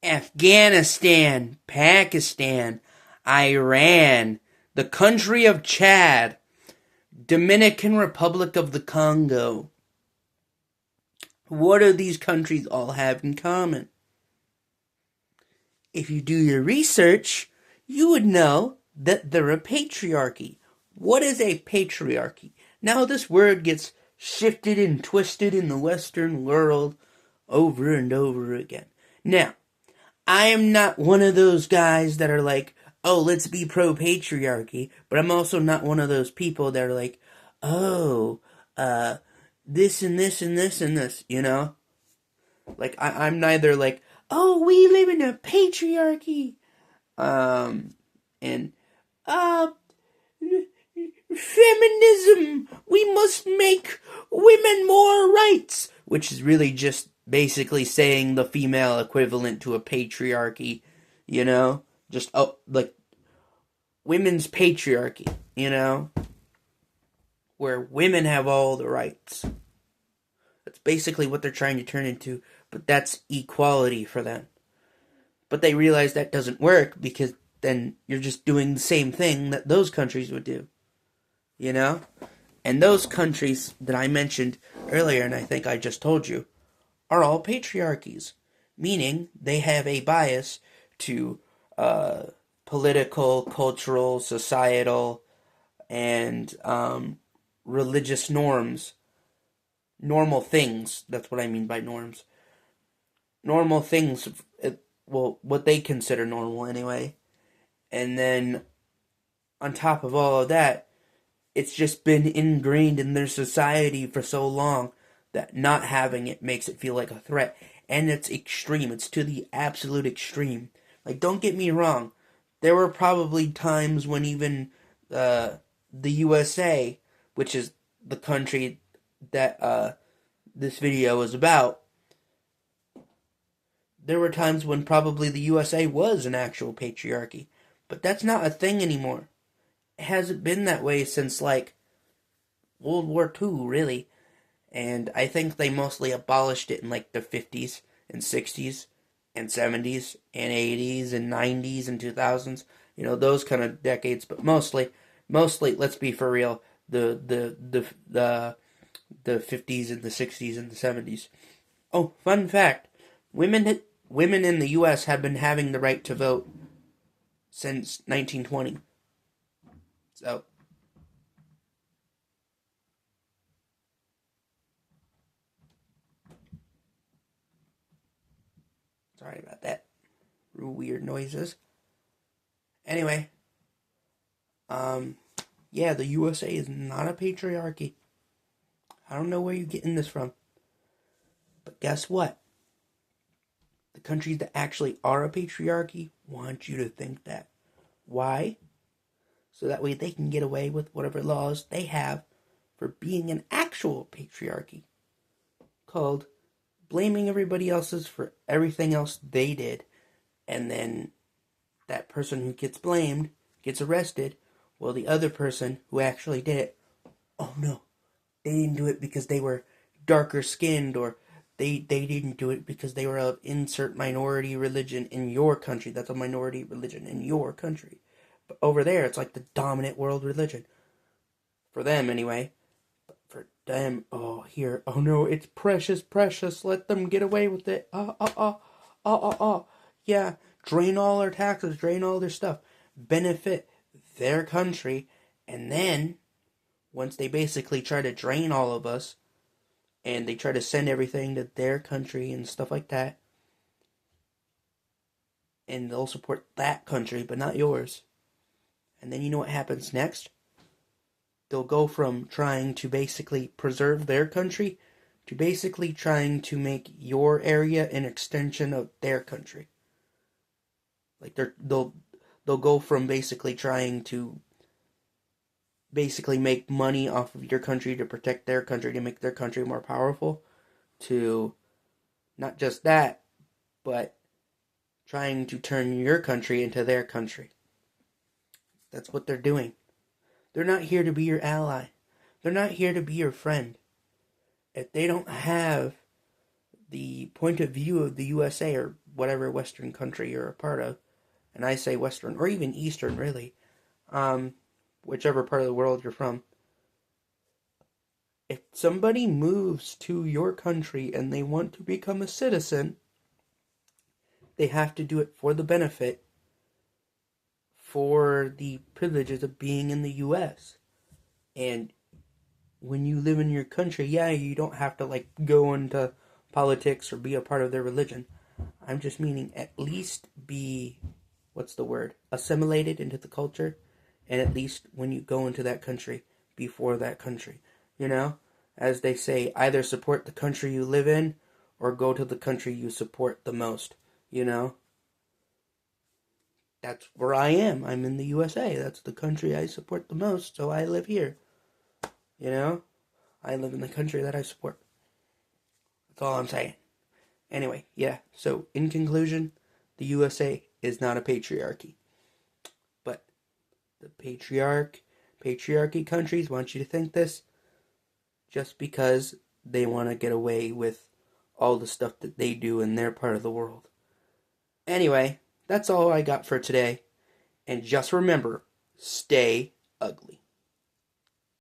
Afghanistan, Pakistan, Iran, the country of Chad, Dominican Republic of the Congo. What do these countries all have in common? If you do your research, you would know that they're a patriarchy. What is a patriarchy? Now, this word gets shifted and twisted in the Western world over and over again. Now, I am not one of those guys that are like, oh, let's be pro-patriarchy, but I'm also not one of those people that are like, oh, this and this and this and this, you know? Like, I'm neither like, oh, we live in a patriarchy, and, uh, feminism, we must make women more rights, which is really just basically saying the female equivalent to a patriarchy, you know? Just, oh, like, women's patriarchy, you know? Where women have all the rights. That's basically what they're trying to turn into, but that's equality for them. But they realize that doesn't work because then you're just doing the same thing that those countries would do, you know? And those countries that I mentioned earlier, and I think I just told you, are all patriarchies, meaning they have a bias to political, cultural, societal, and religious norms. Normal things, that's what I mean by norms. Normal things, well, what they consider normal anyway. And then, on top of all of that, it's just been ingrained in their society for so long that not having it makes it feel like a threat. And it's extreme. It's to the absolute extreme. Like, don't get me wrong. There were probably times when even the USA, which is the country that this video is about, there were times when probably the USA was an actual patriarchy. But that's not a thing anymore. It hasn't been that way since, like, World War II, really. And I think they mostly abolished it in, like, the 50s and 60s and 70s and 80s and 90s and 2000s. You know, those kind of decades. But mostly, let's be for real, the 50s and the 60s and the 70s. Oh, fun fact. Women in the U.S. have been having the right to vote since 1920. So, sorry about that. Real weird noises. Anyway, yeah, the USA is not a patriarchy. I don't know where you're getting this from. But guess what? The countries that actually are a patriarchy want you to think that. Why? So that way they can get away with whatever laws they have for being an actual patriarchy. Called blaming everybody else's for everything else they did. And then that person who gets blamed gets arrested. Well, the other person who actually did it, oh no, they didn't do it because they were darker skinned, or they didn't do it because they were of insert minority religion in your country. That's a minority religion in your country. But over there, it's like the dominant world religion. For them, anyway. But for them, oh, here, oh no, it's precious, precious. Let them get away with it. Yeah, drain all their taxes, drain all their stuff. Benefit their country. And then, once they basically try to drain all of us, and they try to send everything to their country and stuff like that, and they'll support that country, but not yours. And then you know what happens next? They'll go from trying to basically preserve their country to basically trying to make your area an extension of their country. Like they'll go from basically trying to basically make money off of your country to protect their country, to make their country more powerful, to not just that, but trying to turn your country into their country. That's what they're doing. They're not here to be your ally. They're not here to be your friend. If they don't have the point of view of the USA, or whatever Western country you're a part of, and I say Western, or even Eastern, really, whichever part of the world you're from, if somebody moves to your country and they want to become a citizen, they have to do it for the benefit, for the privileges of being in the U.S. And when you live in your country, yeah, you don't have to, like, go into politics or be a part of their religion. I'm just meaning at least be, what's the word, assimilated into the culture, and at least when you go into that country, be for that country, you know? As they say, either support the country you live in, or go to the country you support the most, you know? That's where I am. I'm in the USA. That's the country I support the most, so I live here, you know? I live in the country that I support. That's all I'm saying. Anyway, yeah, so in conclusion, the USA is not a patriarchy. But the patriarchy countries want you to think this just because they want to get away with all the stuff that they do in their part of the world. Anyway, that's all I got for today. And just remember, stay ugly.